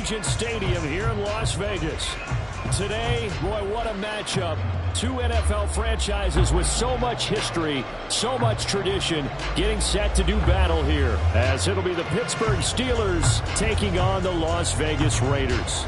Allegiant Stadium here in Las Vegas. Today, boy, what a matchup. Two NFL franchises with so much history, so much tradition, getting set to do battle here, as it'll be the Pittsburgh Steelers taking on the Las Vegas Raiders.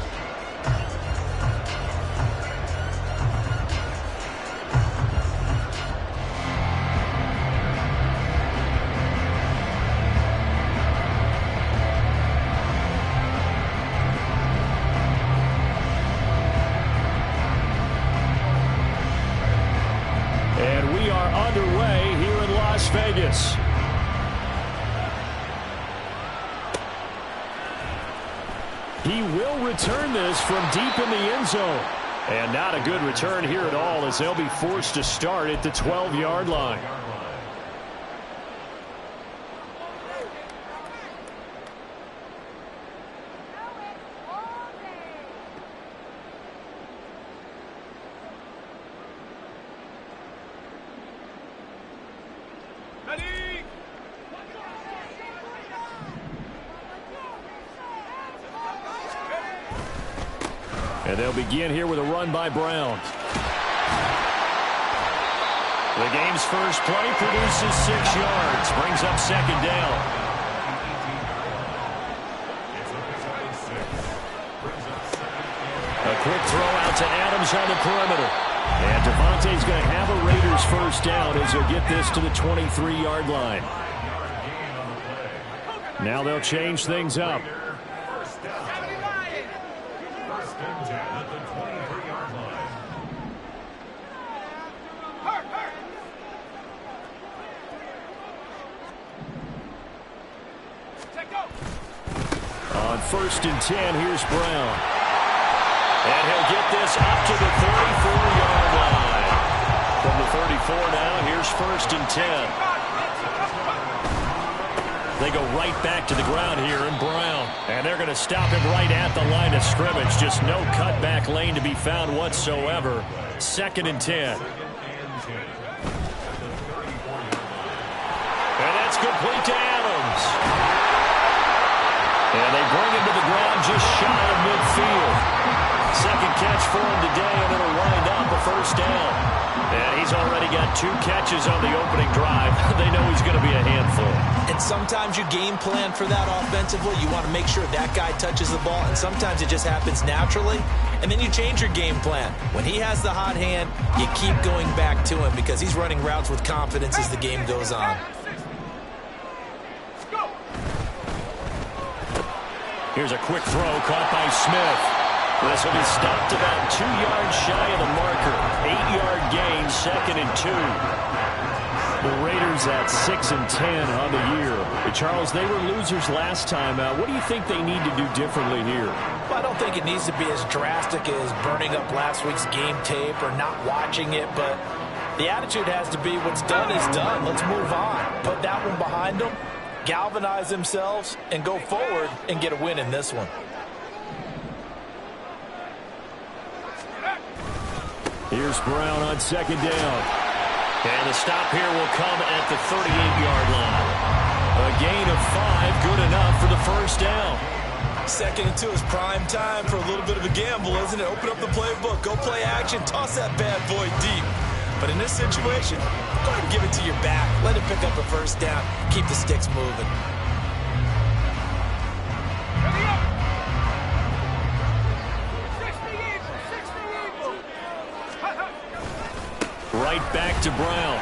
Underway here in Las Vegas. He will return this from deep in the end zone. And not a good return here at all, as they'll be forced to start at the 12-yard line. And they'll begin here with a run by Brown. The game's first play produces 6 yards, brings up second down. A quick throw out to Adams on the perimeter. And Devontae's going to have a Raiders first down as he'll get this to the 23-yard line. Now they'll change things up. On 1st and 10, here's Brown. And he'll get this up to the 34-yard line. From the 34 now, here's 1st and 10. They go right back to the ground here in Brown. And they're going to stop him right at the line of scrimmage. Just no cutback lane to be found whatsoever. 2nd and 10. And that's complete to Adams. And they bring him to the ground just shy of midfield. Second catch for him today, and it'll wind up a first down. And he's already got 2 catches on the opening drive. They know he's going to be a handful. And sometimes you game plan for that offensively. You want to make sure that guy touches the ball, and sometimes it just happens naturally. And then you change your game plan. When he has the hot hand, you keep going back to him because he's running routes with confidence as the game goes on. Here's a quick throw caught by Smith. This will be stopped about 2 yards shy of the marker. 8-yard gain, 2nd and 2. The Raiders at 6 and 10 on the year. Charles, they were losers last time. What do you think they need to do differently here? Well, I don't think it needs to be as drastic as burning up last week's game tape or not watching it, but the attitude has to be what's done is done. Let's move on. Put that one behind them. Galvanize themselves and go forward and get a win in this one. Here's Brown on 2nd down. And the stop here will come at the 38-yard line. A gain of 5, good enough for the first down. 2nd and 2 is prime time for a little bit of a gamble, isn't it? Open up the playbook, go play action, toss that bad boy deep. But in this situation, go ahead and give it to your back. Let it pick up a first down. Keep the sticks moving. Right back to Brown.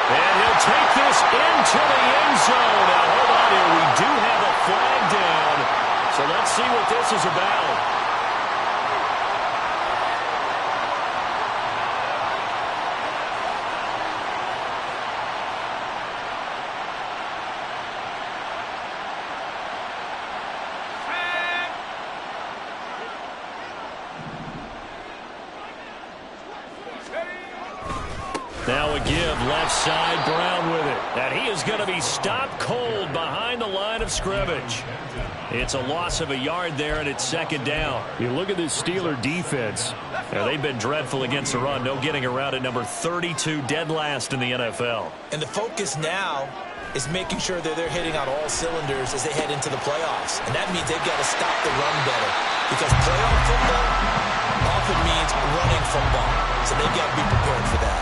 And he'll take this into the end zone. Now, hold on here. We do have a flag down. So let's see what this is about. Now a give, left side, Brown with it. And he is going to be stopped cold behind the line of scrimmage. It's a loss of a yard there, and it's 2nd down. You look at this Steeler defense. Now, they've been dreadful against the run. No getting around at number 32, dead last in the NFL. And the focus now is making sure that they're hitting on all cylinders as they head into the playoffs. And that means they've got to stop the run better, because playoff football often means running football. So they've got to be prepared for that.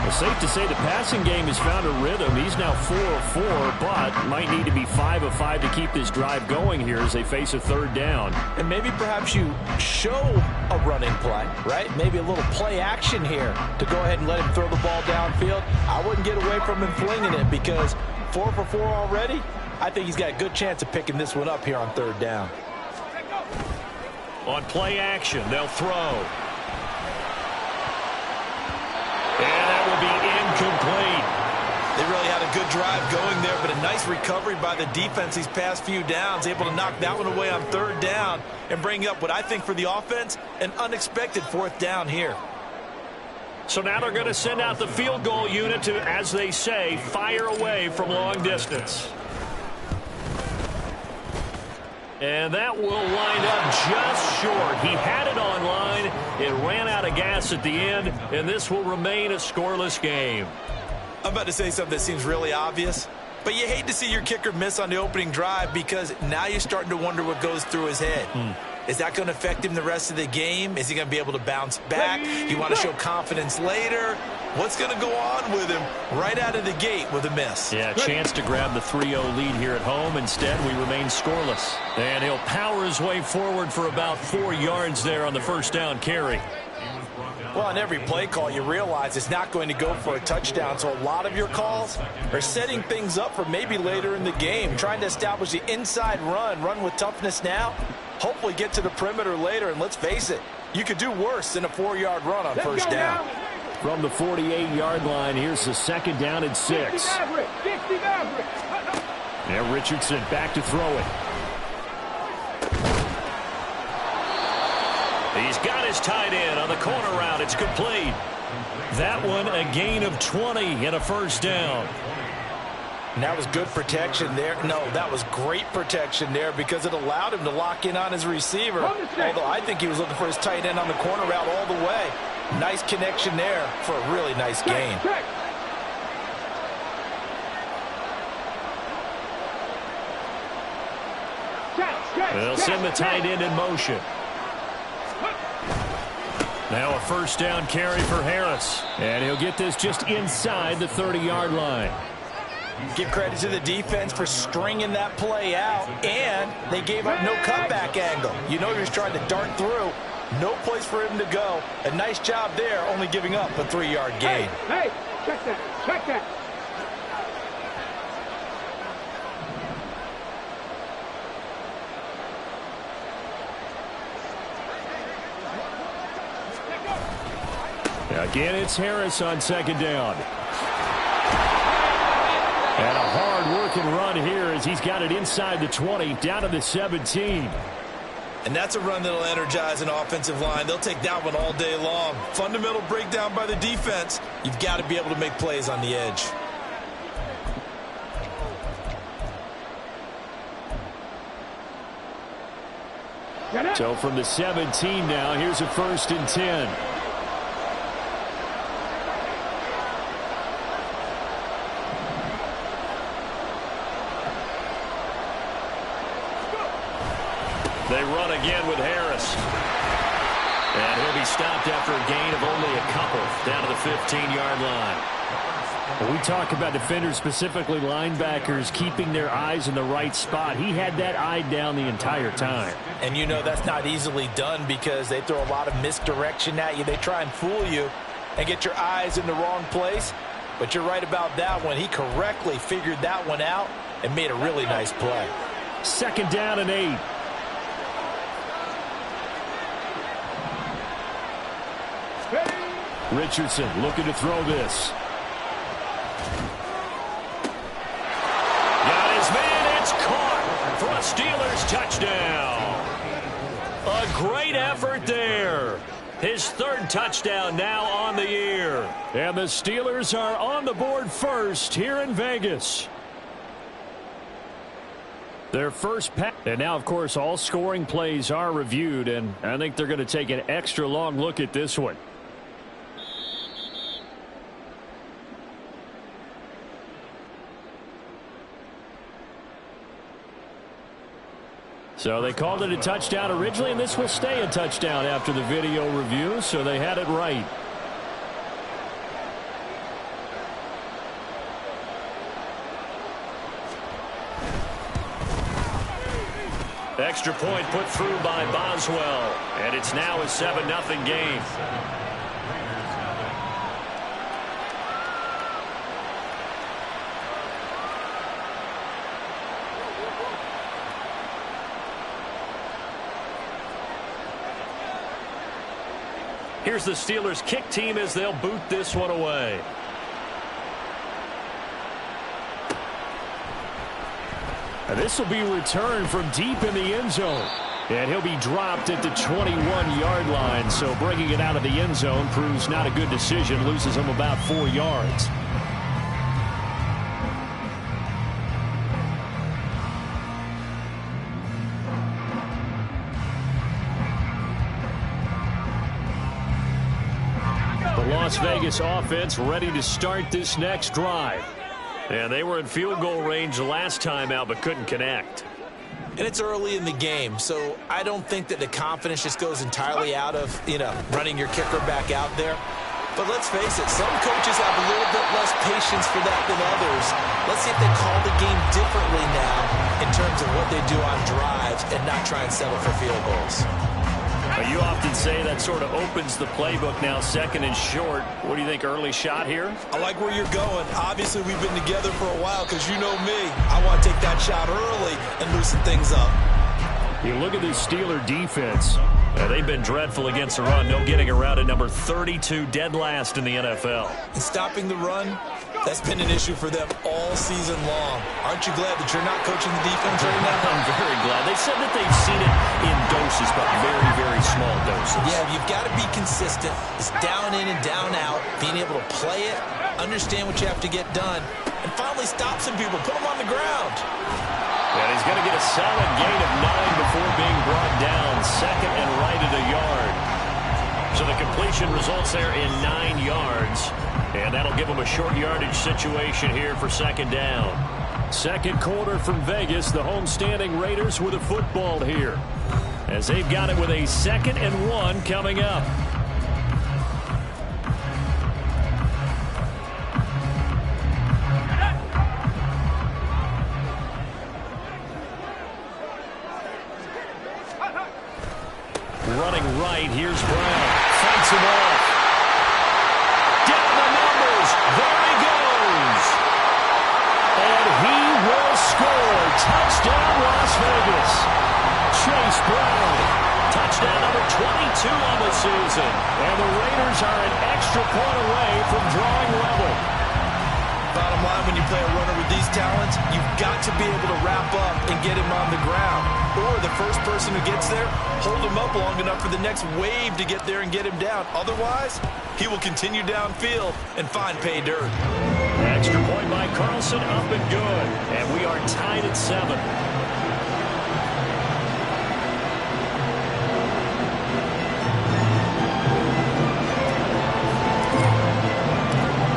Well, safe to say the passing game has found a rhythm. He's now 4 of 4, but might need to be 5 of 5 to keep this drive going here as they face a third down. And maybe perhaps you show a running play, right? Maybe a little play action here to go ahead and let him throw the ball downfield. I wouldn't get away from him flinging it, because 4 for 4 already, I think he's got a good chance of picking this one up here on third down. On play action, they'll throw. And that will be incomplete. They really had a good drive going there, but a nice recovery by the defense these past few downs, able to knock that one away on third down and bring up what I think for the offense, an unexpected fourth down here. So now they're going to send out the field goal unit to, as they say, fire away from long distance. And that will wind up just short. He had it on line. It ran out of gas at the end, and this will remain a scoreless game. I'm about to say something that seems really obvious, but you hate to see your kicker miss on the opening drive, because now you're starting to wonder what goes through his head. Is that going to affect him the rest of the game? Is he going to be able to bounce back? You want to show confidence later? What's going to go on with him right out of the gate with a miss? Yeah, chance to grab the 3-0 lead here at home. Instead, we remain scoreless. And he'll power his way forward for about 4 yards there on the first down carry. Well, on every play call, you realize it's not going to go for a touchdown, so a lot of your calls are setting things up for maybe later in the game, trying to establish the inside run with toughness now, hopefully get to the perimeter later, and let's face it, you could do worse than a 4-yard run on first down. From the 48-yard line, here's the second down and 6. Now Richardson back to throw it. He's got his tight end on the corner route. It's complete. That one a gain of 20 and a first down. And that was good protection there. No, that was great protection there, because it allowed him to lock in on his receiver. Although I think he was looking for his tight end on the corner route all the way. Nice connection there for a really nice gain. They'll send the tight end in motion. Now a first down carry for Harris. And he'll get this just inside the 30-yard line. Give credit to the defense for stringing that play out, and they gave up no cutback angle. You know, he was trying to dart through. No place for him to go. A nice job there, only giving up a 3-yard gain. Hey, check that, check that. Again, it's Harris on second down. And a hard-working run here as he's got it inside the 20, down to the 17. And that's a run that'll energize an offensive line. They'll take that one all day long. Fundamental breakdown by the defense. You've got to be able to make plays on the edge. So from the 17 now, here's a 1st and 10. They run again with Harris. And he'll be stopped after a gain of only a couple down to the 15-yard line. When we talk about defenders, specifically linebackers, keeping their eyes in the right spot, he had that eye down the entire time. And you know that's not easily done, because they throw a lot of misdirection at you. They try and fool you and get your eyes in the wrong place. But you're right about that one. He correctly figured that one out and made a really nice play. Second down and 8. Richardson looking to throw this. Got his man. It's caught for a Steelers touchdown. A great effort there. His 3rd touchdown now on the year. And the Steelers are on the board first here in Vegas. Their first pass. And now, of course, all scoring plays are reviewed, and I think they're going to take an extra long look at this one. So they called it a touchdown originally, and this will stay a touchdown after the video review, so they had it right. Extra point put through by Boswell, and it's now a 7-0 game. Here's the Steelers' kick team as they'll boot this one away. And this will be returned from deep in the end zone. And he'll be dropped at the 21-yard line. So bringing it out of the end zone proves not a good decision. Loses him about 4 yards. The Las Vegas offense ready to start this next drive. And they were in field goal range last time out but couldn't connect. And it's early in the game, so I don't think that the confidence just goes entirely out of, running your kicker back out there. But let's face it, some coaches have a little bit less patience for that than others. Let's see if they call the game differently now in terms of what they do on drives and not try and settle for field goals. You often say that sort of opens the playbook now, second and short. What do you think, early shot here? I like where you're going. Obviously, we've been together for a while because you know me. I want to take that shot early and loosen things up. You look at this Steeler defense. They've been dreadful against the run. No getting around at number 32, dead last in the NFL. And stopping the run, that's been an issue for them all season long. Aren't you glad that you're not coaching the defense right now? I'm very glad. They said that they've seen it in doses, but very, very small doses. Yeah, you've got to be consistent. It's down in and down out, being able to play it, understand what you have to get done, and finally stop some people, put them on the ground. And he's going to get a solid gain of 9 before being brought down. Second and right at a yard. So the completion results there in 9 yards. And that'll give him a short yardage situation here for second down. Second quarter from Vegas. The homestanding Raiders with a football here, as they've got it with a 2nd and 1 coming up. Running right, here's Brown. Fights him off. Down the numbers. There he goes. And he will score. Touchdown, Las Vegas. Chase Brown. Touchdown number 22 on the season. And the Raiders are an extra point away from drawing level. Bottom line, when you play a runner with these talents, you've got to be able to wrap up and get him on the ground. Or the first person who gets there, hold him up long enough for the next wave to get there and get him down. Otherwise, he will continue downfield and find pay dirt. Extra point by Carlson, up and good. And we are tied at 7.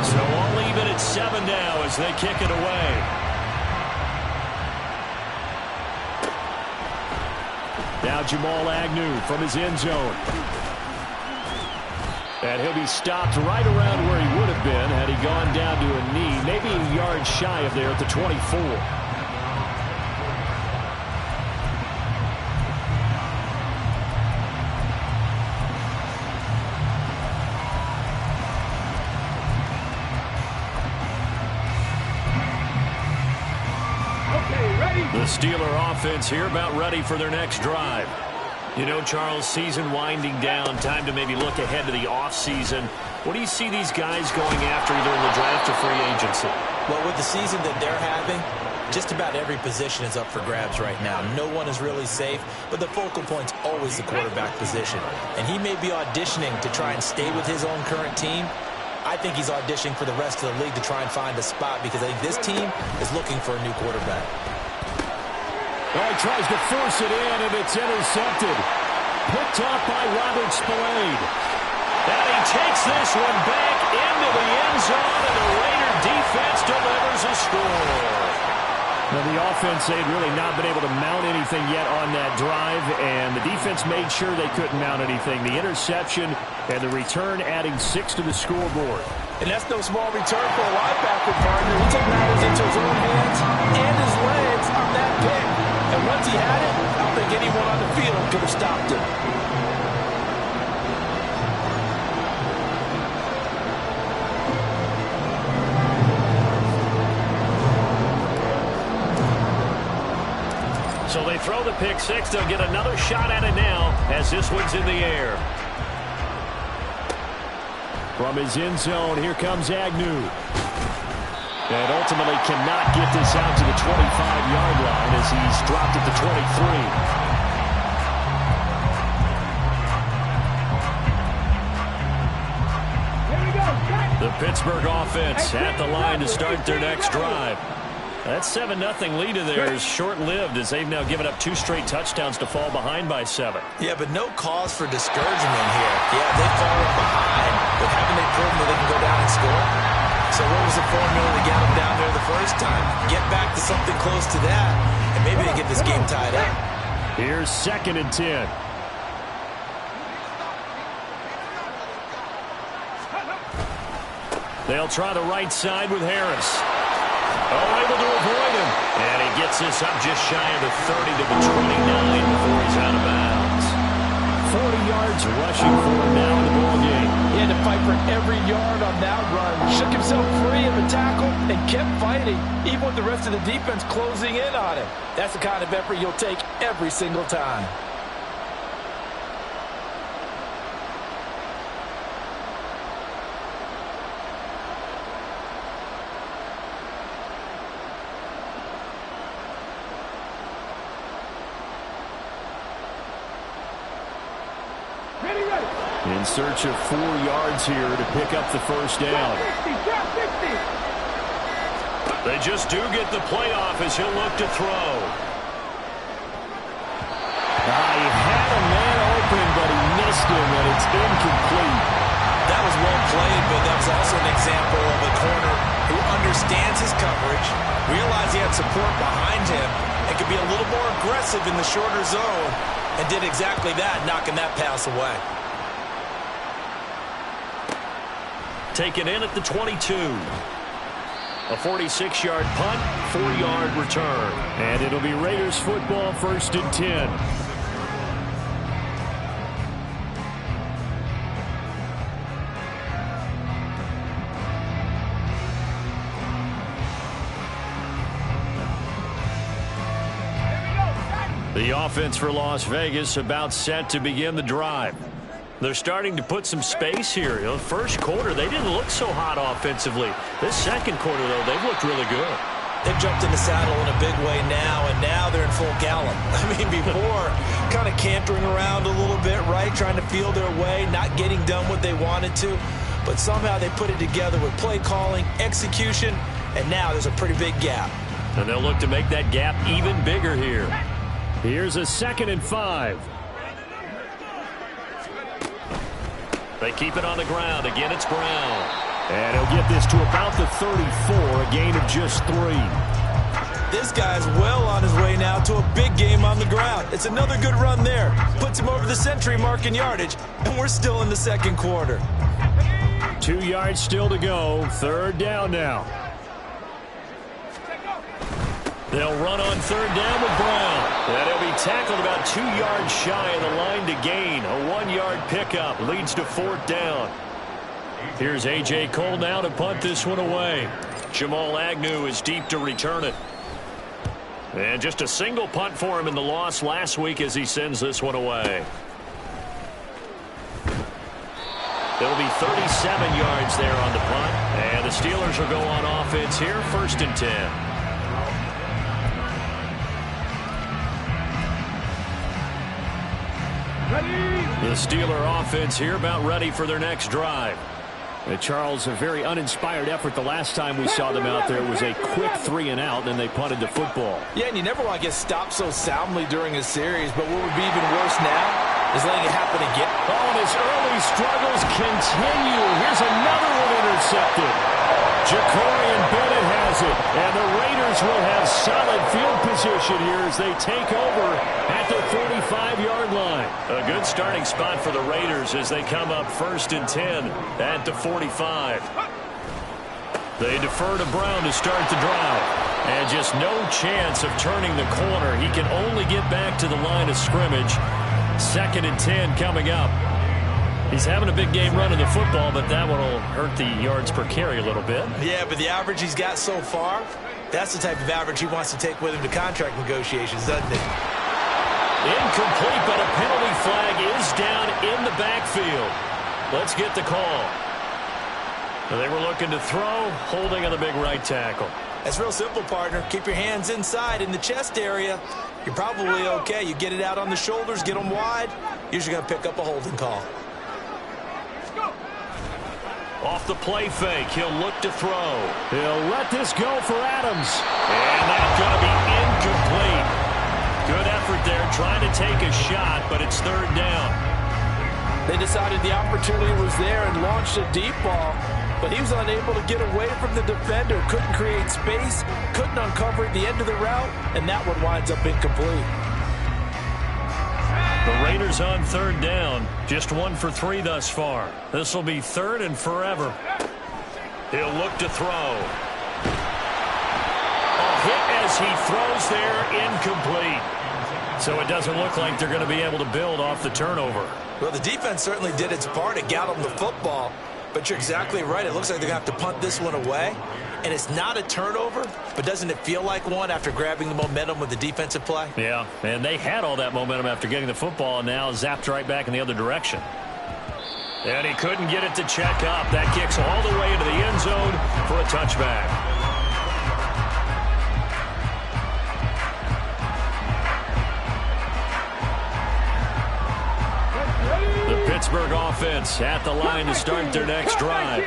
So all even at 7 now as they kick it away. Now Jamal Agnew from his end zone. And he'll be stopped right around where he would have been had he gone down to a knee, maybe a yard shy of there at the 24. The Steeler offense here about ready for their next drive. You know, Charles, season winding down, time to maybe look ahead to the offseason. What do you see these guys going after either in the draft or free agency? Well, with the season that they're having, just about every position is up for grabs right now. No one is really safe, but the focal point's always the quarterback position. And he may be auditioning to try and stay with his own current team. I think he's auditioning for the rest of the league to try and find a spot because I think this team is looking for a new quarterback. Oh, he tries to force it in, and it's intercepted. Picked off by Robert Spillane. And he takes this one back into the end zone, and the Raider defense delivers a score. Well, the offense, they'd really not been able to mount anything yet on that drive, and the defense made sure they couldn't mount anything. The interception and the return adding 6 to the scoreboard. And that's no small return for a linebacker, partner. He took matters into his own hands and his legs on that pick. And once he had it, I don't think anyone on the field could have stopped him. So they throw the pick six. They'll get another shot at it now as this one's in the air. From his end zone, here comes Agnew. And ultimately cannot get this out to the 25-yard line as he's dropped at the 23. The Pittsburgh offense at the line to start their next drive. That 7-0 lead of theirs is short-lived as they've now given up 2 straight touchdowns to fall behind by 7. Yeah, but no cause for discouragement here. Yeah, they've fallen behind, but haven't they proven that they can go down and score? So what was the formula to get them down there the first time? Get back to something close to that, and maybe they get this game tied up. Here's 2nd and 10. They'll try the right side with Harris. Oh, able to avoid him. And he gets this up just shy of the 30 to the 29 before he's out of bounds. 40 yards rushing for him now in the ball game. He had to fight for every yard on that run. Shook himself free of the tackle and kept fighting, even with the rest of the defense closing in on him. That's the kind of effort you'll take every single time. In search of 4 yards here to pick up the first down. They just do get the playoff as he'll look to throw. He had a man open, but he missed him, and it's incomplete. That was well played, but that was also an example of a corner who understands his coverage, realized he had support behind him, and could be a little more aggressive in the shorter zone, and did exactly that, knocking that pass away. Taken in at the 22. A 46-yard punt, 4-yard return. And it'll be Raiders football, 1st and 10. The offense for Las Vegas about set to begin the drive. They're starting to put some space here. The first quarter, they didn't look so hot offensively. This second quarter, though, they've looked really good. They've jumped in the saddle in a big way now, and now they're in full gallop. I mean, before, kind of cantering around a little bit, right, trying to feel their way, not getting done what they wanted to. But somehow they put it together with play calling, execution, and now there's a pretty big gap. And they'll look to make that gap even bigger here. Here's a 2nd and 5. They keep it on the ground. Again, it's Brown. And he'll get this to about the 34, a gain of just 3. This guy's well on his way now to a big game on the ground. It's another good run there. Puts him over the century mark in yardage, and we're still in the second quarter. 2 yards still to go. 3rd down now. They'll run on 3rd down with Brown. And he'll be tackled about 2 yards shy of the line to gain. A 1-yard pickup leads to 4th down. Here's A.J. Cole now to punt this one away. Jamal Agnew is deep to return it. And just a single punt for him in the loss last week as he sends this one away. There'll be 37 yards there on the punt. And the Steelers will go on offense here, 1st and 10. The Steeler offense here about ready for their next drive. Charles, a very uninspired effort the last time we saw them out there. It was a quick 3 and out, and they punted the football. Yeah, and you never want to get stopped so soundly during a series, but what would be even worse now is letting it happen again. Oh, and his early struggles continue. Here's another one intercepted. Ja'Cory Bennett has it, and the Raiders will have solid field position here as they take over at the 45-yard line. A good starting spot for the Raiders as they come up 1st and 10 at the 45. They defer to Brown to start the drive. And just no chance of turning the corner. He can only get back to the line of scrimmage. 2nd and 10 coming up. He's having a big game running the football, but that one will hurt the yards per carry a little bit. Yeah, but the average he's got so far, that's the type of average he wants to take with him to contract negotiations, doesn't it? Incomplete, but a penalty flag is down in the backfield. Let's get the call. They were looking to throw, holding on the big right tackle. That's real simple, partner. Keep your hands inside in the chest area. You're probably okay. You get it out on the shoulders, get them wide. Usually going to pick up a holding call. Off the play fake, he'll look to throw. He'll let this go for Adams. And that's going to be incomplete. Good effort there, trying to take a shot, but it's 3rd down. They decided the opportunity was there and launched a deep ball, but he was unable to get away from the defender, couldn't create space, couldn't uncover at the end of the route, and that one winds up incomplete. The Raiders on 3rd down, just 1 for 3 thus far. This will be 3rd and forever. He'll look to throw. A hit as he throws there, incomplete. So it doesn't look like they're going to be able to build off the turnover. Well, the defense certainly did its part. It got them the football. But you're exactly right. It looks like they're going to have to punt this one away. And it's not a turnover, but doesn't it feel like one after grabbing the momentum with the defensive play? Yeah, and they had all that momentum after getting the football and now zapped right back in the other direction. And he couldn't get it to check up. That kicks all the way into the end zone for a touchback. Pittsburgh offense at the line to start their next drive.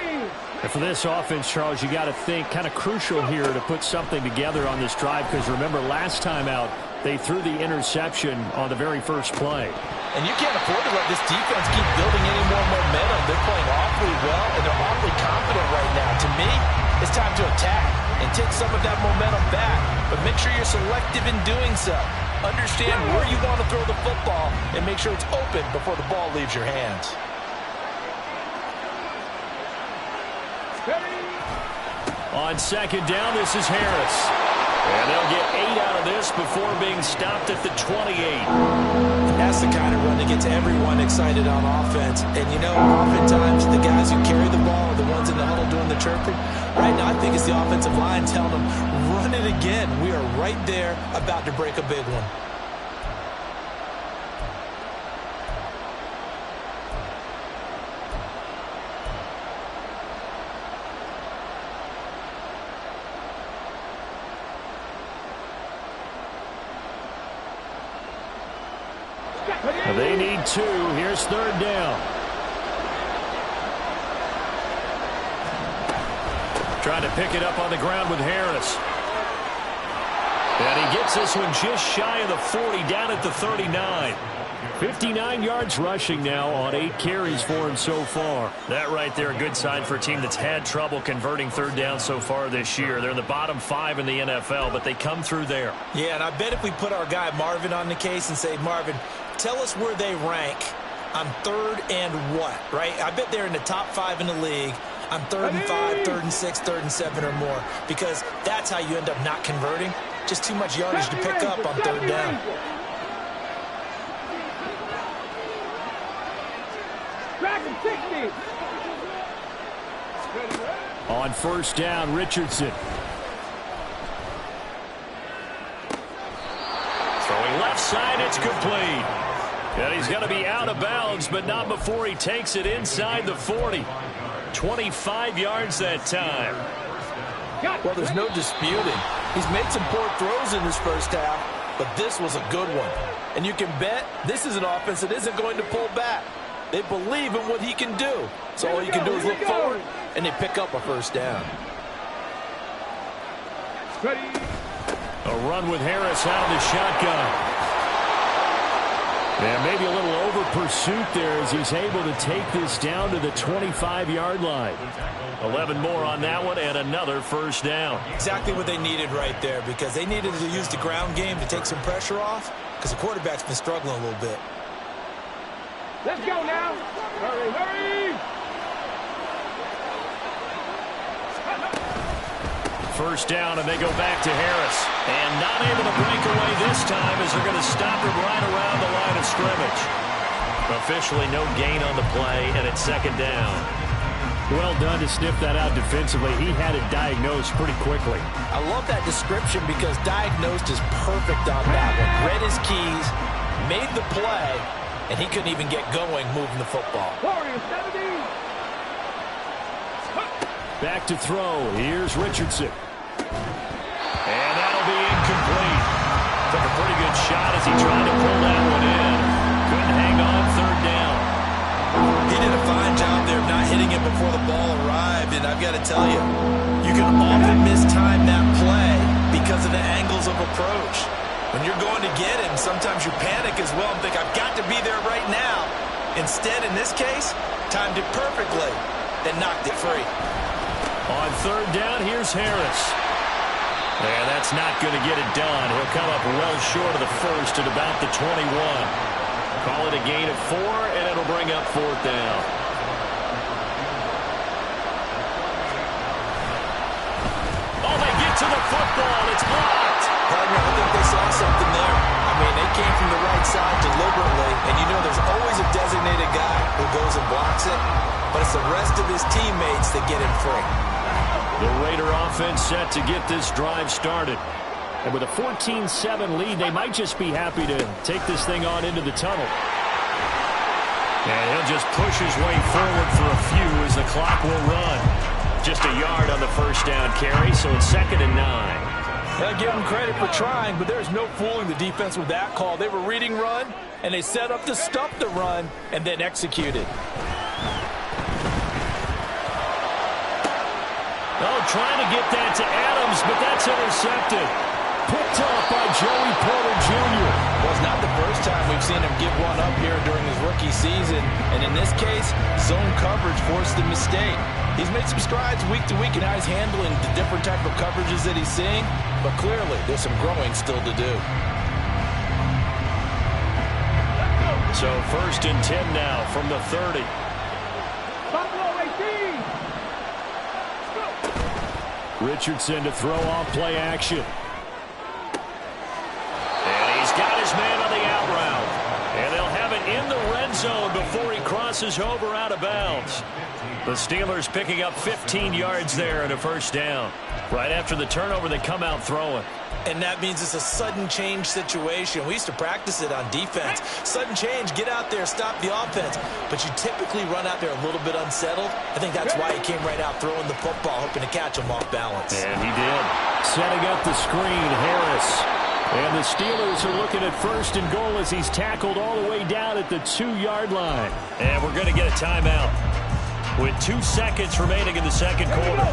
And for this offense, Charles, you got to think kind of crucial here to put something together on this drive, because remember last time out they threw the interception on the very first play. And you can't afford to let this defense keep building any more momentum. They're playing awfully well, and they're awfully confident right now. To me, it's time to attack and take some of that momentum back, but make sure you're selective in doing so. Understand where you want to throw the football and make sure it's open before the ball leaves your hands. On 2nd down, this is Harris. And they'll get 8 out of this before being stopped at the 28. That's the kind of run that gets everyone excited on offense. And, you know, oftentimes the guys who carry the ball are the ones in the huddle doing the chirping. Right now, I think it's the offensive line telling them, run it again. We are right there about to break a big one. They need 2. Here's 3rd down. Trying to pick it up on the ground with Harris. And he gets this one just shy of the 40, down at the 39. 59 yards rushing now on 8 carries for him so far. That right there, a good sign for a team that's had trouble converting 3rd down so far this year. They're in the bottom 5 in the NFL, but they come through there. Yeah, and I bet if we put our guy Marvin on the case and say, Marvin, tell us where they rank on 3rd and what, right? I bet they're in the top 5 in the league on 3rd and 5, 3rd and 6, 3rd and 7 or more, because that's how you end up not converting. Just too much yardage to pick up on 3rd down. On 1st down, Richardson. Throwing left side, it's complete. And he's going to be out of bounds, but not before he takes it inside the 40. 25 yards that time. Well, there's no disputing. He's made some poor throws in this first half, but this was a good one. And you can bet this is an offense that isn't going to pull back. They believe in what he can do. So all you can do is look forward, and they pick up a 1st down. A run with Harris out of the shotgun. And maybe a little over pursuit there as he's able to take this down to the 25-yard line. 11 more on that one and another first down. Exactly what they needed right there, because they needed to use the ground game to take some pressure off, because the quarterback's been struggling a little bit. Let's go now. Hurry, hurry. First down, and they go back to Harris. And not able to break away this time as they're going to stop him right around the line of scrimmage. Officially no gain on the play, and it's second down. Well done to sniff that out defensively. He had it diagnosed pretty quickly. I love that description because diagnosed is perfect on that one. Read his keys, made the play, and he couldn't even get going moving the football. Back to throw. Here's Richardson. And that'll be incomplete. Took a pretty good shot as he tried to pull that one in. Couldn't hang on third down. He did a fine job there of not hitting it before the ball arrived, and I've got to tell you, you can often mistime that play because of the angles of approach. When you're going to get him, sometimes you panic as well and think, I've got to be there right now. Instead, in this case, timed it perfectly and knocked it free. On third down, here's Harris. And that's not going to get it done. He'll come up well short of the first at about the 21. Call it a gain of 4, and it'll bring up fourth down. Oh, they get to the football. It's blocked. Partner, I think they saw something there. I mean, they came from the right side deliberately, and you know there's always a designated guy who goes and blocks it, but it's the rest of his teammates that get him free. The Raider offense set to get this drive started. And with a 14-7 lead, they might just be happy to take this thing on into the tunnel. And he'll just push his way forward for a few as the clock will run. Just a yard on the first down carry, so it's 2nd and 9. I give them credit for trying, but there's no fooling the defense with that call. They were reading run, and they set up to stop the run and then executed. Oh, trying to get that to Adams, but that's intercepted. Picked up by Joey Porter Jr. Well, it's not the first time we've seen him give one up here during his rookie season. And in this case, zone coverage forced the mistake. He's made some strides week to week in how he's handling the different type of coverages that he's seeing. But clearly, there's some growing still to do. So 1st and 10 now from the 30. W18. Richardson to throw off play action. And he's got his man on the out route. And they'll have it in the red zone before he crosses over out of bounds. The Steelers picking up 15 yards there and a first down. Right after the turnover, they come out throwing. And that means it's a sudden change situation. We used to practice it on defense. Sudden change, get out there, stop the offense. But you typically run out there a little bit unsettled. I think that's why he came right out throwing the football, hoping to catch him off balance. And he did. Setting up the screen, Harris. And the Steelers are looking at 1st and goal as he's tackled all the way down at the 2-yard line. And we're going to get a timeout with 2 seconds remaining in the second quarter.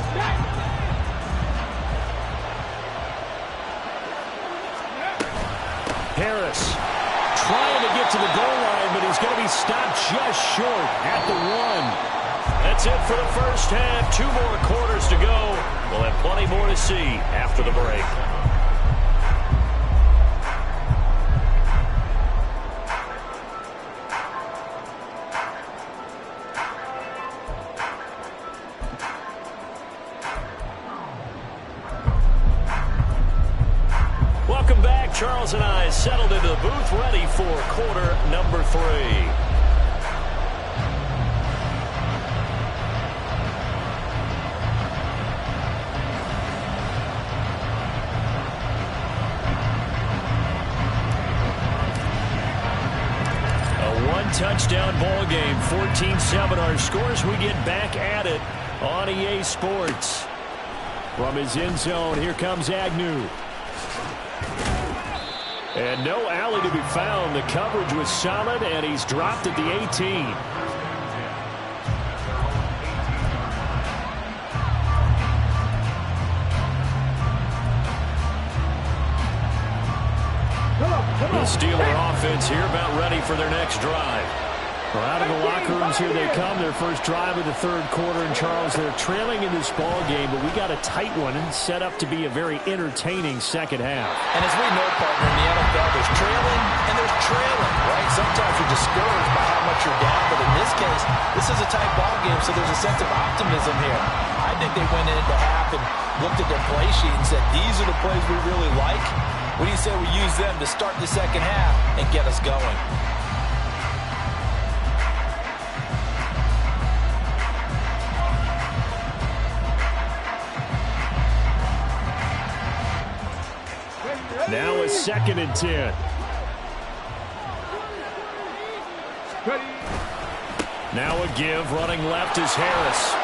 Harris trying to get to the goal line, but he's going to be stopped just short at the 1. That's it for the first half. 2 more quarters to go. We'll have plenty more to see after the break. Welcome back. Charles and I settled into the booth, ready for quarter number 3. A 1-touchdown ball game, 14-7 our scores. We get back at it on EA Sports. From his end zone, here comes Agnew. And no alley to be found. The coverage was solid, and he's dropped at the 18. The Steeler offense here about ready for their next drive. Well, out of the locker rooms here they come. Their first drive of the third quarter. And, Charles, they're trailing in this ball game, but we got a tight one and set up to be a very entertaining second half. And as we know, partner, in the NFL, there's trailing and there's trailing, right? Sometimes you're discouraged by how much you're down, but in this case, this is a tight ball game, so there's a sense of optimism here. I think they went into half and looked at their play sheet and said, these are the plays we really like. What do you say we use them to start the second half and get us going? Now a 2nd and 10. Now a give. Running left is Harris.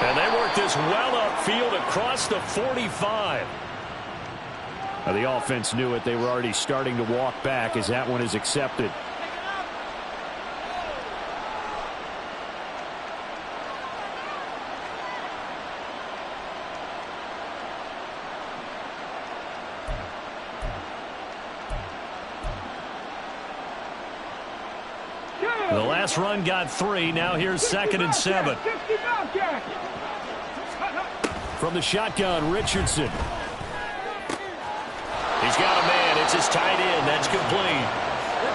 And they work this well upfield across the 45. Now the offense knew it. They were already starting to walk back as that one is accepted. The last run got 3. Now here's 2nd and 7. From the shotgun, Richardson. He's got a man. It's his tight end. That's complete.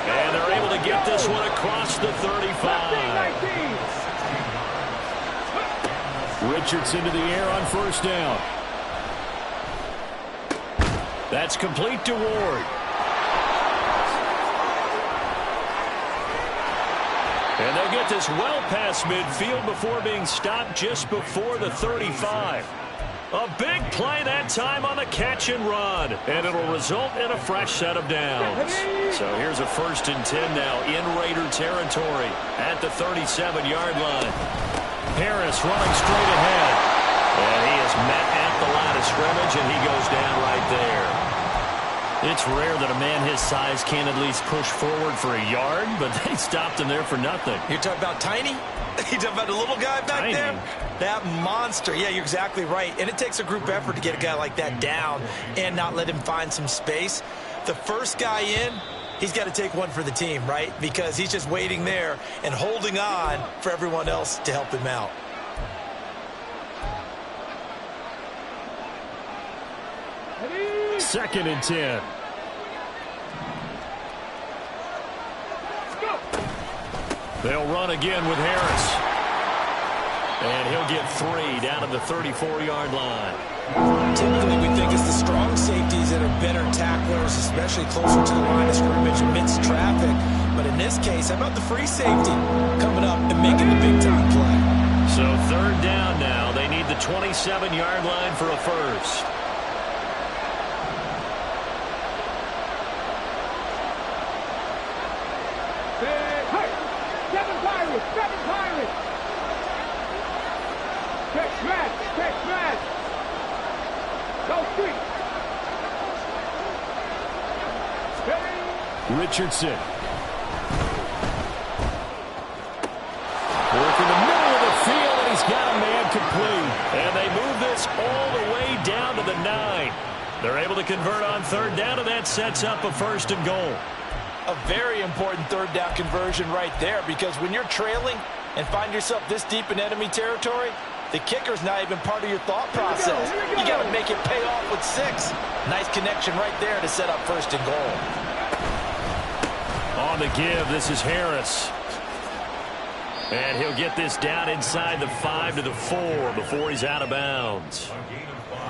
And they're able to get this one across the 35. Richardson to the air on first down. That's complete to Ward. And they'll get this well past midfield before being stopped just before the 35. A big play that time on the catch and run. And it'll result in a fresh set of downs. So here's a 1st and 10 now in Raider territory at the 37-yard line. Harris running straight ahead. And he is met at the line of scrimmage, and he goes down right there. It's rare that a man his size can't at least push forward for a yard, but they stopped him there for nothing. You're talking about tiny? You're talking about the little guy back there? That monster. Yeah, you're exactly right. And it takes a group effort to get a guy like that down and not let him find some space. The first guy in, he's got to take one for the team, right? Because he's just waiting there and holding on for everyone else to help him out. Second and 10. They'll run again with Harris. And he'll get 3 down to the 34-yard line. Typically, we think it's the strong safeties that are better tacklers, especially closer to the line of scrimmage amidst traffic. But in this case, how about the free safety coming up and making the big-time play? So 3rd down now. They need the 27-yard line for a first. Seven Pirates! Check smash! Go street! Richardson. Work in the middle of the field, and he's got a man complete. And they move this all the way down to the 9. They're able to convert on 3rd down, and that sets up a 1st and goal. A very important 3rd down conversion right there, because when you're trailing and find yourself this deep in enemy territory, the kicker's not even part of your thought process. You got to make it pay off with 6. Nice connection right there to set up 1st and goal. On the give, this is Harris. And he'll get this down inside the 5 to the 4 before he's out of bounds.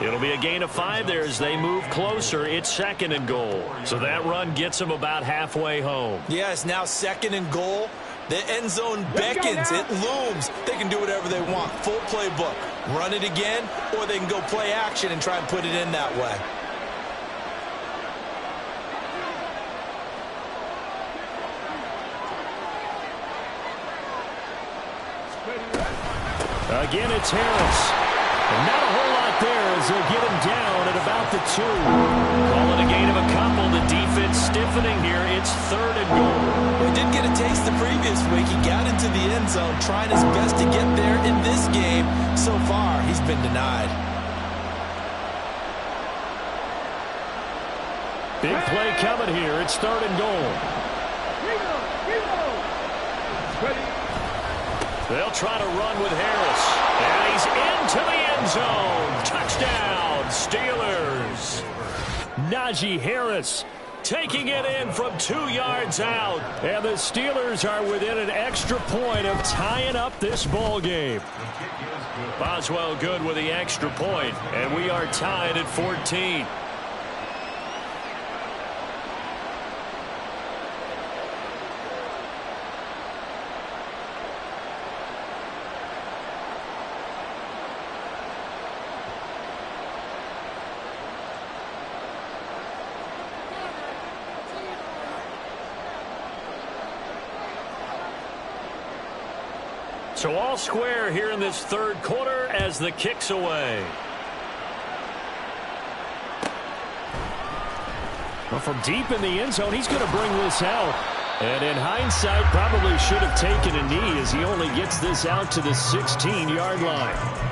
It'll be a gain of 5 there as they move closer. It's 2nd and goal. So that run gets them about halfway home. Yeah, it's now 2nd and goal. The end zone beckons. It looms. They can do whatever they want. Full playbook. Run it again, or they can go play action and try and put it in that way. Again, it's Harris. And not a whole lot there as they'll get him down at about the 2. Calling a gain of a couple. The defense stiffening here. It's 3rd and goal. He did get a taste the previous week. He got into the end zone, trying his best to get there in this game. So far, he's been denied. Big play coming here. It's 3rd and goal. They'll try to run with Harris. And he's into the end zone. Touchdown, Steelers. Najee Harris taking it in from 2 yards out. And the Steelers are within an extra point of tying up this ball game. Boswell good with the extra point, and we are tied at 14. So all square here in this 3rd quarter as the kick's away. Well, from deep in the end zone, he's going to bring this out. And in hindsight, probably should have taken a knee as he only gets this out to the 16-yard line.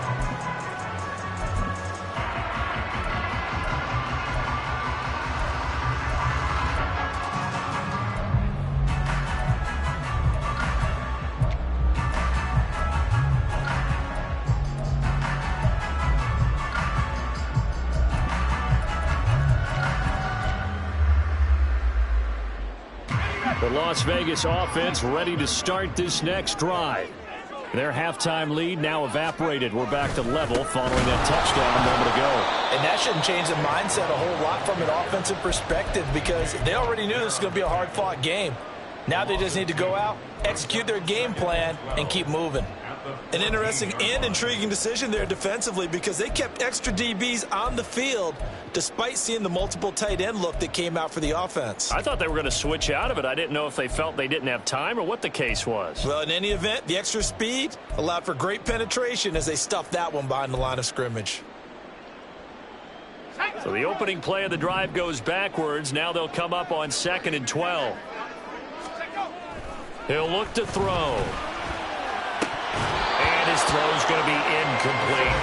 The Las Vegas offense ready to start this next drive. Their halftime lead now evaporated. We're back to level following that touchdown a moment ago. And that shouldn't change the mindset a whole lot from an offensive perspective because they already knew this was going to be a hard-fought game. Now they just need to go out, execute their game plan, and keep moving. An interesting and intriguing decision there defensively because they kept extra DBs on the field despite seeing the multiple tight end look that came out for the offense. I thought they were going to switch out of it. I didn't know if they felt they didn't have time or what the case was. Well, in any event, the extra speed allowed for great penetration as they stuffed that one behind the line of scrimmage. So the opening play of the drive goes backwards. Now they'll come up on 2nd and 12. He'll look to throw. And his throw's going to be incomplete.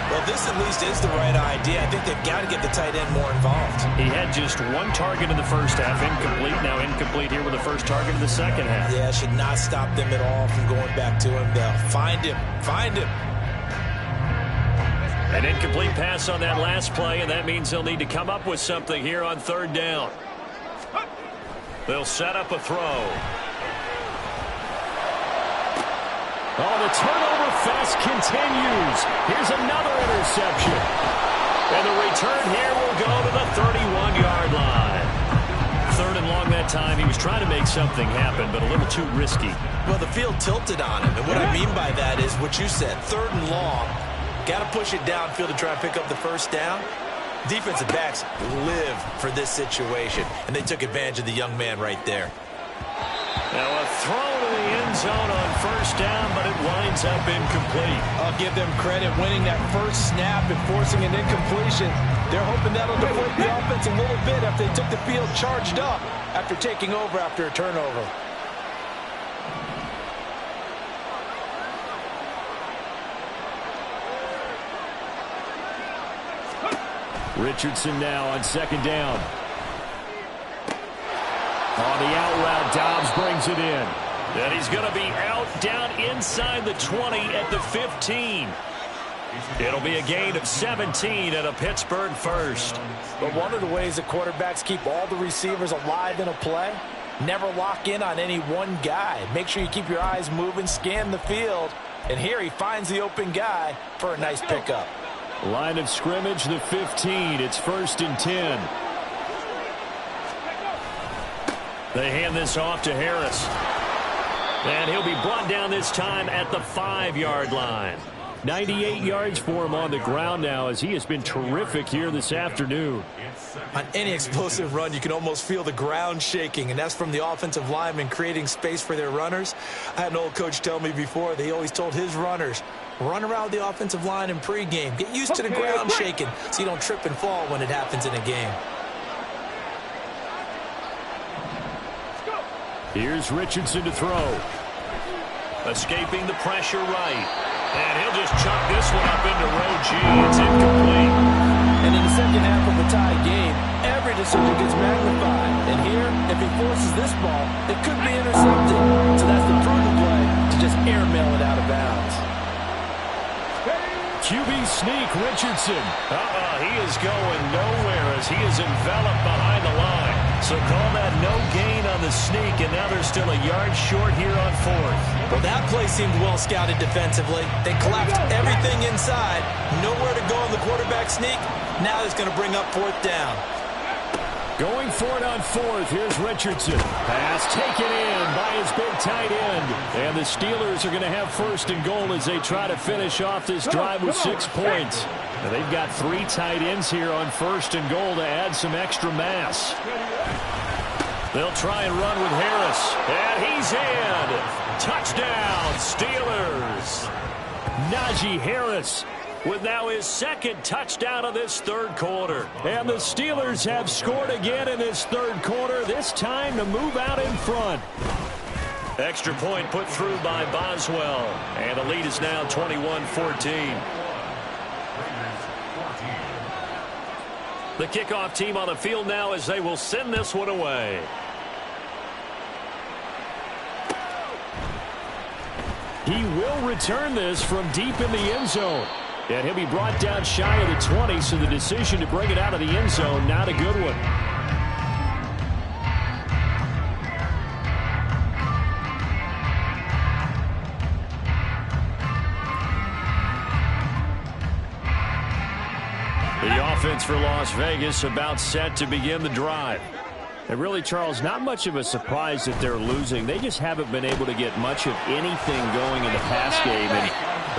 Well, this at least is the right idea. I think they've got to get the tight end more involved. He had just 1 target in the first half, incomplete. Now incomplete here with the first target in the second half. Yeah, it should not stop them at all from going back to him. They'll find him. Find him. An incomplete pass on that last play, and that means they'll need to come up with something here on 3rd down. They'll set up a throw. Oh, the turnover fest continues. Here's another interception. And the return here will go to the 31-yard line. 3rd and long that time. He was trying to make something happen, but a little too risky. Well, the field tilted on him. And what I mean by that is what you said. 3rd and long. Got to push it downfield to try and pick up the first down. Defensive backs live for this situation. And they took advantage of the young man right there. Now a throw to the end zone on 1st down, but it winds up incomplete. I'll give them credit winning that first snap and forcing an incompletion. They're hoping that'll deflate the offense a little bit after they took the field charged up after taking over after a turnover. Richardson now on 2nd down. On the out route, Dobbs brings it in. And he's going to be out down inside the 20 at the 15. It'll be a gain of 17 and a Pittsburgh first. But one of the ways that quarterbacks keep all the receivers alive in a play, never lock in on any one guy. Make sure you keep your eyes moving, scan the field. And here he finds the open guy for a nice pickup. Line of scrimmage, the 15. It's 1st and 10. They hand this off to Harris. And he'll be brought down this time at the 5-yard line. 98 yards for him on the ground now as he has been terrific here this afternoon. On any explosive run, you can almost feel the ground shaking, and that's from the offensive linemen creating space for their runners. I had an old coach tell me before, they always told his runners, run around the offensive line in pregame. Get used to the ground shaking so you don't trip and fall when it happens in a game. Here's Richardson to throw. Escaping the pressure right. And he'll just chuck this one up into row G. It's incomplete. And in the second half of a tie game, every decision gets magnified. And here, if he forces this ball, it could be intercepted. So that's the prudent play to just airmail it out of bounds. QB sneak, Richardson. He is going nowhere as he is enveloped behind the line. So call that no gain on the sneak, and now they're still a yard short here on fourth. Well, that play seemed well scouted defensively. They collapsed everything inside. Nowhere to go on the quarterback sneak. Now it's going to bring up fourth down. Going for it on fourth. Here's Richardson. Pass taken in by his big tight end. And the Steelers are going to have first and goal as they try to finish off this drive with 6 points. Now they've got 3 tight ends here on first and goal to add some extra mass. They'll try and run with Harris. And he's in. Touchdown, Steelers. Najee Harris with now his second touchdown of this third quarter. And the Steelers have scored again in this third quarter, this time to move out in front. Extra point put through by Boswell. And the lead is now 21-14. The kickoff team on the field now as they will send this one away. He will return this from deep in the end zone. And he'll be brought down shy of the 20, so the decision to bring it out of the end zone, not a good one. The offense for Las Vegas about set to begin the drive. And really, Charles, not much of a surprise that they're losing. They just haven't been able to get much of anything going in the pass game. And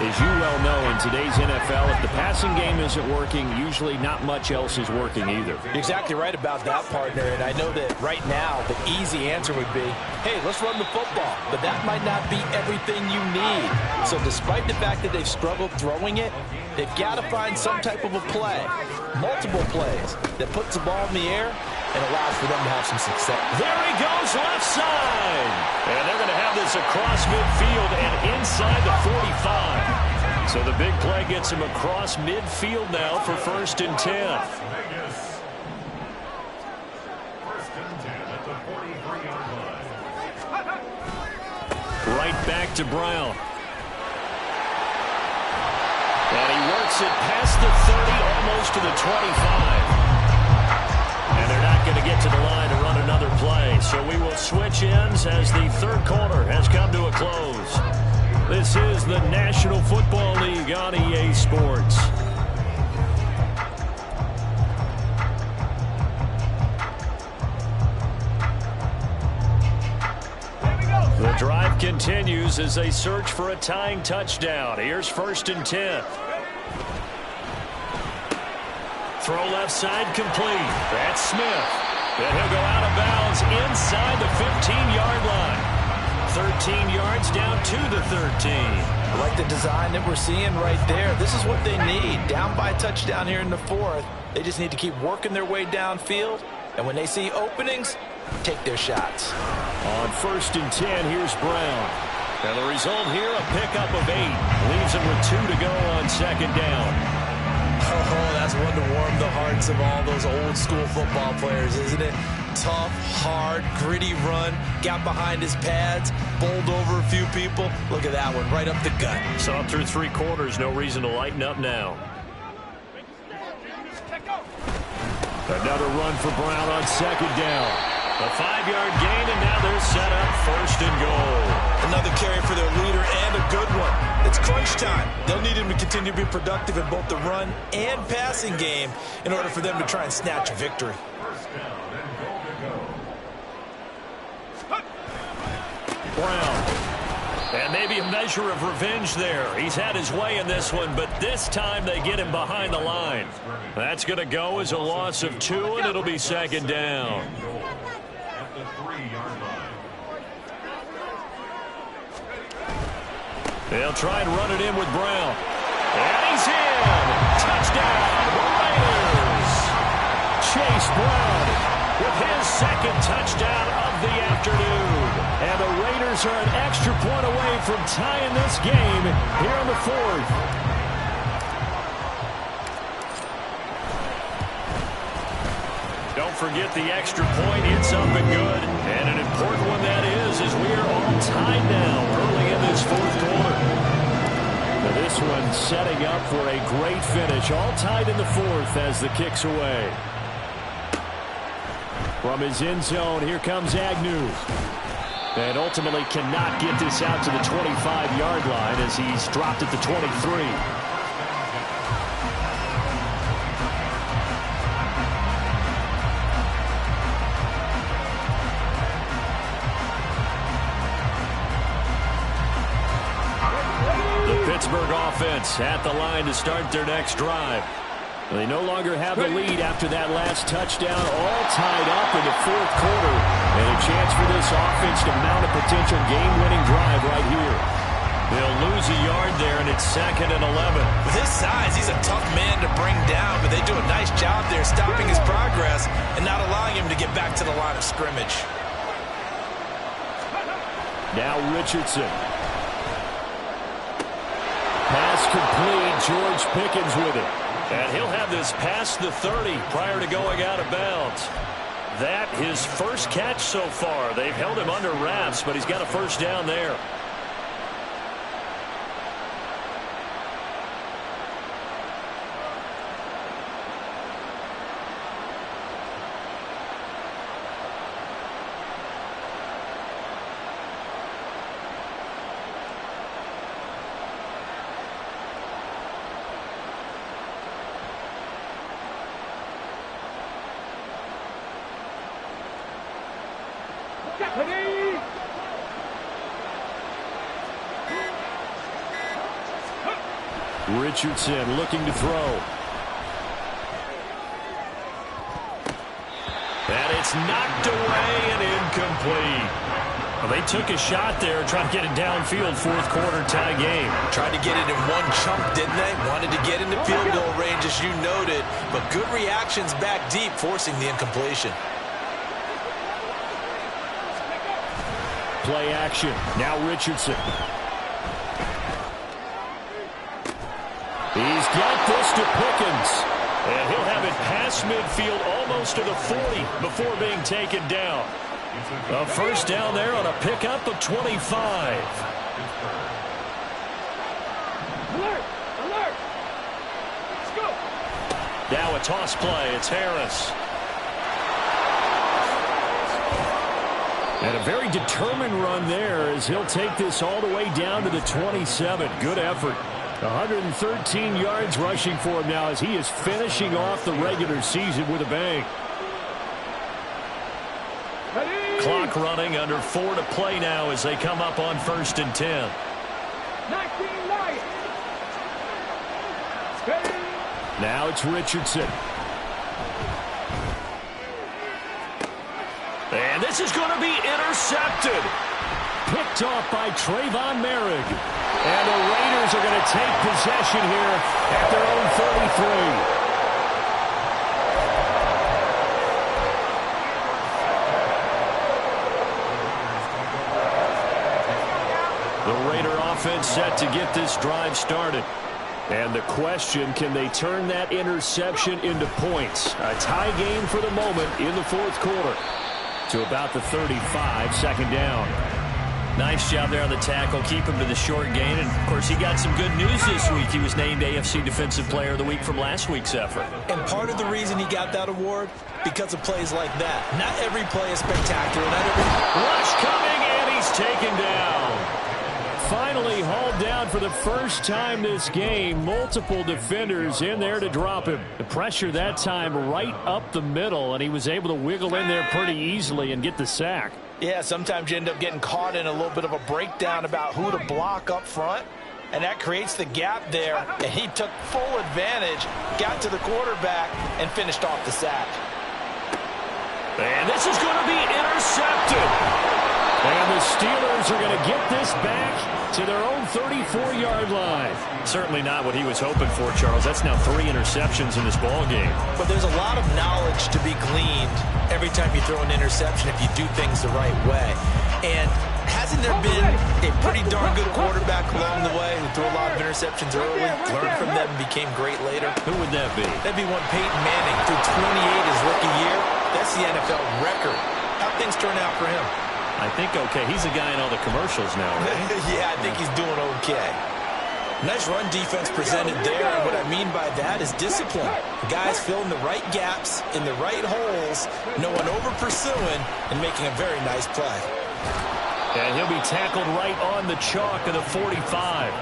as you well know, in today's NFL, if the passing game isn't working, usually not much else is working either. You're exactly right about that, partner. And I know that right now the easy answer would be, hey, let's run the football. But that might not be everything you need. So despite the fact that they've struggled throwing it, they've got to find some type of a play, multiple plays, that puts the ball in the air and allows for them to have some success. There he goes, left side. And they're going to have this across midfield and inside the 45. So the big play gets him across midfield now for 1st and 10. Right back to Brown. And he works it past the 30, almost to the 25. And they're not going to get to the line to run another play. So we will switch ends as the third quarter has come to a close. This is the National Football League on EA Sports. The drive continues as they search for a tying touchdown. Here's 1st and 10. Throw left side complete. That's Smith. And he'll go out of bounds inside the 15-yard line. 13 yards down to the 13. I like the design that we're seeing right there. This is what they need. Down by a touchdown here in the fourth. They just need to keep working their way downfield. And when they see openings, take their shots. On 1st and 10, here's Brown. And the result here, a pickup of 8. Leaves him with 2 to go on 2nd down. Oh, that's one to warm the hearts of all those old school football players, isn't it? Tough, hard, gritty run, got behind his pads, bowled over a few people. Look at that one, right up the gut. So up through 3 quarters, no reason to lighten up now. Another run for Brown on 2nd down. A 5-yard gain, and now they're set up 1st and goal. Another carry for their leader, and a good one. It's crunch time. They'll need him to continue to be productive in both the run and passing game in order for them to try and snatch a victory. Brown. And maybe a measure of revenge there. He's had his way in this one, but this time they get him behind the line. That's going to go as a loss of 2, and it'll be 2nd down. They'll try and run it in with Brown. And he's in. Touchdown, Raiders. Chase Brown with his 2nd touchdown of the afternoon. And the Raiders are an extra point away from tying this game here in the 4th. Don't forget the extra point. It's up and good. And an important one that is, as we are all tied now early in this fourth quarter. Now this one setting up for a great finish. All tied in the fourth as the kick's away. From his end zone, here comes Agnew. And ultimately cannot get this out to the 25-yard line as he's dropped at the 23. Pittsburgh offense at the line to start their next drive. They no longer have the lead after that last touchdown, all tied up in the fourth quarter. And a chance for this offense to mount a potential game-winning drive right here. They'll lose a yard there, and it's 2nd and 11. With his size, he's a tough man to bring down, but they do a nice job there stopping his progress and not allowing him to get back to the line of scrimmage. Now Richardson. Pass complete. George Pickens with it. And he'll have this past the 30 prior to going out of bounds. That his first catch so far. They've held him under wraps, but he's got a first down there. Richardson looking to throw. And it's knocked away and incomplete. Well, they took a shot there trying to get it downfield, fourth quarter tie game. Tried to get it in one chunk, didn't they? Wanted to get into field goal range, as you noted, but good reactions back deep, forcing the incompletion. Play action. Now Richardson. He's got this to Pickens. And he'll have it past midfield almost to the 40 before being taken down. A first down there on a pickup of 25. Alert! Alert! Let's go! Now a toss play. It's Harris. And a very determined run there as he'll take this all the way down to the 27. Good effort. 113 yards rushing for him now as he is finishing off the regular season with a bang. Clock running, under 4 to play now as they come up on 1st and 10. 19 Lions. Now it's Richardson. And this is going to be intercepted. Picked off by Trayvon Merrick. And the Raiders are going to take possession here at their own 33. The Raider offense set to get this drive started. And the question, can they turn that interception into points? A tie game for the moment in the fourth quarter. To about the 35, 2nd down. Nice job there on the tackle. Keep him to the short gain. And, of course, he got some good news this week. He was named AFC Defensive Player of the Week from last week's effort. And part of the reason he got that award, because of plays like that. Not every play is spectacular. Not every... Rush coming, and he's taken down. Finally hauled down for the first time this game. Multiple defenders in there to drop him. The pressure that time right up the middle, and he was able to wiggle in there pretty easily and get the sack. Yeah, sometimes you end up getting caught in a little bit of a breakdown about who to block up front, and that creates the gap there, and he took full advantage, got to the quarterback, and finished off the sack. And this is going to be intercepted. And the Steelers are going to get this back to their own 34-yard line. Certainly not what he was hoping for, Charles. That's now 3 interceptions in this ball game. But there's a lot of knowledge to be gleaned every time you throw an interception if you do things the right way. And hasn't there been a pretty darn good quarterback along the way who threw a lot of interceptions early, learned from them, and became great later? Who would that be? That'd be one Peyton Manning. Threw 28 his rookie year. breaks the NFL record. How things turn out for him? I think okay. He's a guy in all the commercials now, right? Yeah, I think he's doing okay. Nice run defense presented there, and what I mean by that is discipline. Guys filling the right gaps in the right holes, no one over-pursuing, and making a very nice play. And he'll be tackled right on the chalk of the 45.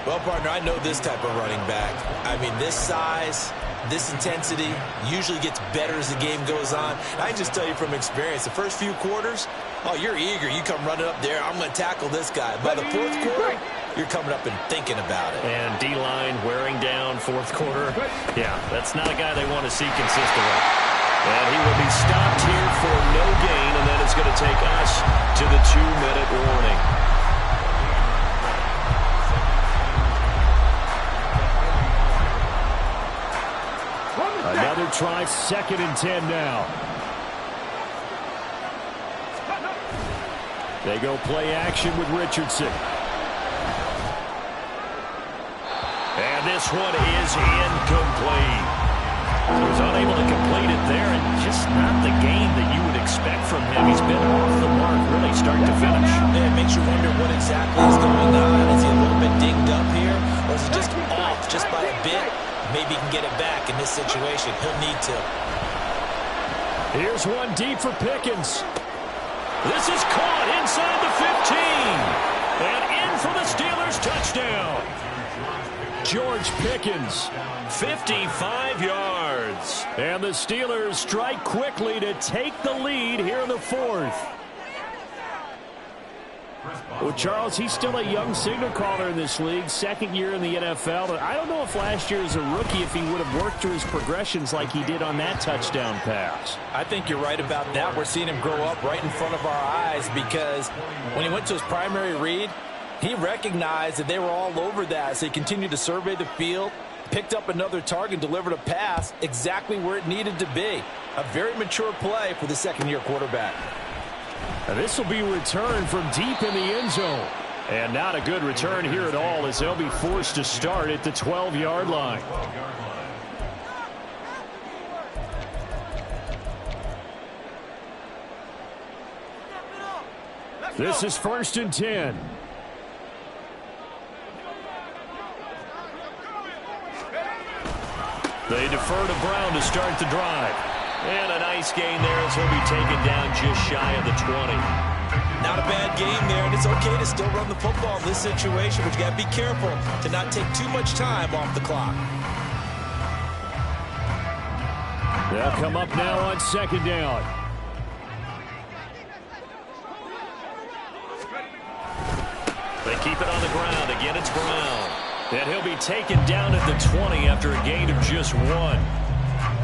Well, partner, I know this type of running back. I mean, this size, this intensity usually gets better as the game goes on. I can just tell you from experience, the first few quarters, oh, you're eager. You come running up there, I'm going to tackle this guy. By the fourth quarter, you're coming up and thinking about it. And D-line wearing down fourth quarter. Yeah, that's not a guy they want to see consistently. And he will be stopped here for no gain, and then it's going to take us to the 2-minute warning. Another try, 2nd and 10 now. They go play action with Richardson. And this one is incomplete. He was unable to complete it there, and just not the game that you would expect from him. He's been off the mark really start to finish. Yeah, it makes you wonder what exactly is going on. Is he a little bit dinged up here, or is he just off just by a bit? Maybe he can get it back in this situation. He'll need to. Here's one deep for Pickens. This is caught inside the 15. And in for the Steelers touchdown. George Pickens, 55 yards. And the Steelers strike quickly to take the lead here in the 4th. Well, Charles, he's still a young signal caller in this league, 2nd year in the NFL. But I don't know if last year as a rookie, if he would have worked through his progressions like he did on that touchdown pass. I think you're right about that. We're seeing him grow up right in front of our eyes because when he went to his primary read, he recognized that they were all over that. So he continued to survey the field, picked up another target, delivered a pass exactly where it needed to be. A very mature play for the 2nd-year quarterback. And this will be returned from deep in the end zone. And not a good return here at all as they'll be forced to start at the 12-yard line. This is 1st and 10. They defer to Brown to start the drive. And a nice gain there as he'll be taken down just shy of the 20. Not a bad game there, and it's okay to still run the football in this situation, but you got to be careful to not take too much time off the clock. They'll come up now on 2nd down. They keep it on the ground. Again, it's Brown. And he'll be taken down at the 20 after a gain of just 1.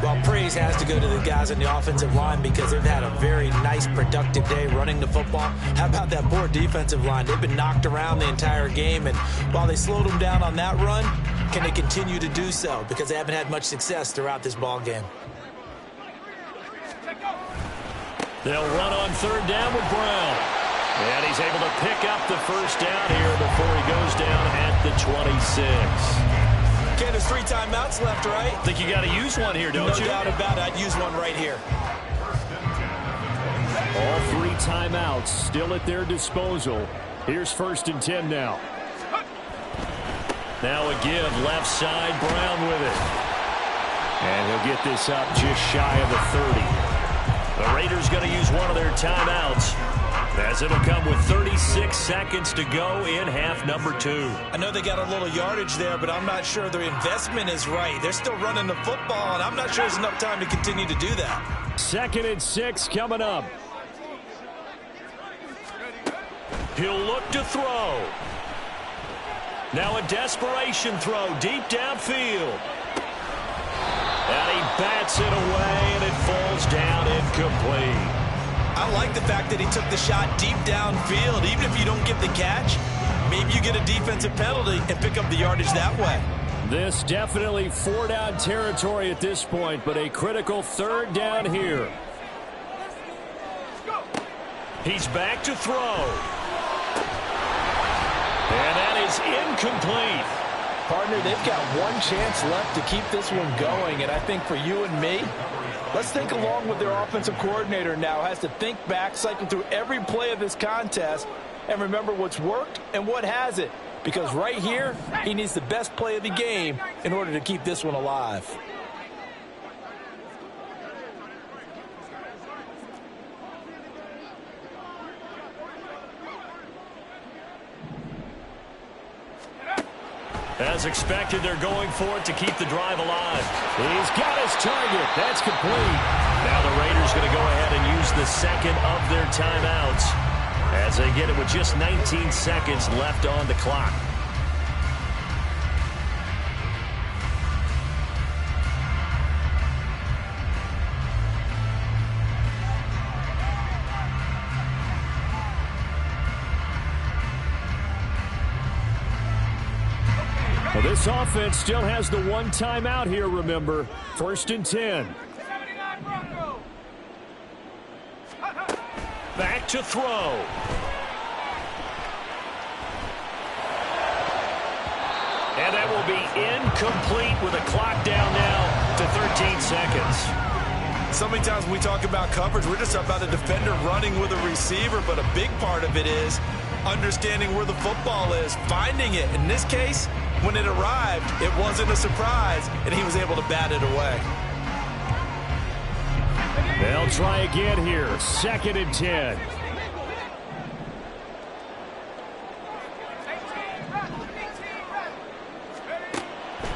Well, praise has to go to the guys on the offensive line because they've had a very nice, productive day running the football. How about that poor defensive line? They've been knocked around the entire game, and while they slowed them down on that run, can they continue to do so? Because they haven't had much success throughout this ball game. They'll run on 3rd down with Brown. And he's able to pick up the 1st down here before he goes down at the 26. Okay, there's 3 timeouts left, right? I think you got to use one here, don't you? No doubt about it. I'd use one right here. All 3 timeouts still at their disposal. Here's 1st and 10 now. Now a give left side, Brown with it. And he'll get this up just shy of the 30. The Raiders going to use one of their timeouts, as it'll come with 36 seconds to go in half number 2. I know they got a little yardage there, but I'm not sure their investment is right. They're still running the football, and I'm not sure there's enough time to continue to do that. 2nd and 6 coming up. He'll look to throw. Now a desperation throw deep downfield. And he bats it away, and it falls down incomplete. I like the fact that he took the shot deep downfield. Even if you don't get the catch, maybe you get a defensive penalty and pick up the yardage that way. This definitely 4-down territory at this point, but a critical 3rd down here. He's back to throw. And that is incomplete. Partner, they've got one chance left to keep this one going, and I think for you and me, Let's think along with their offensive coordinator now. Has to think back, cycle through every play of this contest, and remember what's worked and what hasn't. Because right here, he needs the best play of the game in order to keep this one alive. As expected, they're going for it to keep the drive alive. He's got his target. That's complete. Now the Raiders going to go ahead and use the second of their timeouts as they get it with just 19 seconds left on the clock. Well, this offense still has the one timeout here, remember. 1st and 10. Back to throw. And that will be incomplete with a clock down now to 13 seconds. So many times when we talk about coverage, we're just about a defender running with a receiver, but a big part of it is understanding where the football is, finding it. In this case, when it arrived, it wasn't a surprise, and he was able to bat it away. They'll try again here. 2nd and 10.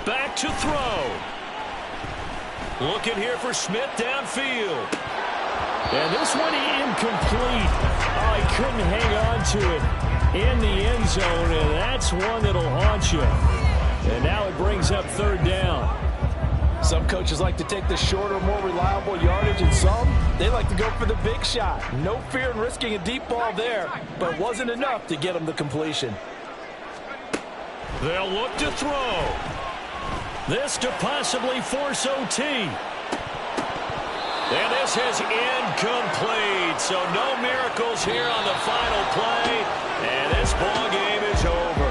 Back to throw. Looking here for Smith downfield. And this one incomplete. Oh, he couldn't hang on to it in the end zone, and that's one that'll haunt you. And now it brings up 3rd down. Some coaches like to take the shorter, more reliable yardage, and some, they like to go for the big shot. No fear in risking a deep ball there, but it wasn't enough to get them the completion. They'll look to throw. This to possibly force OT. And this is incomplete. So no miracles here on the final play. And this ball game is over.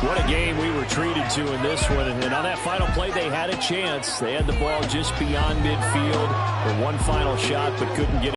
What a game we were treated to in this one. And on that final play, they had a chance. They had the ball just beyond midfield for one final shot, but couldn't get it.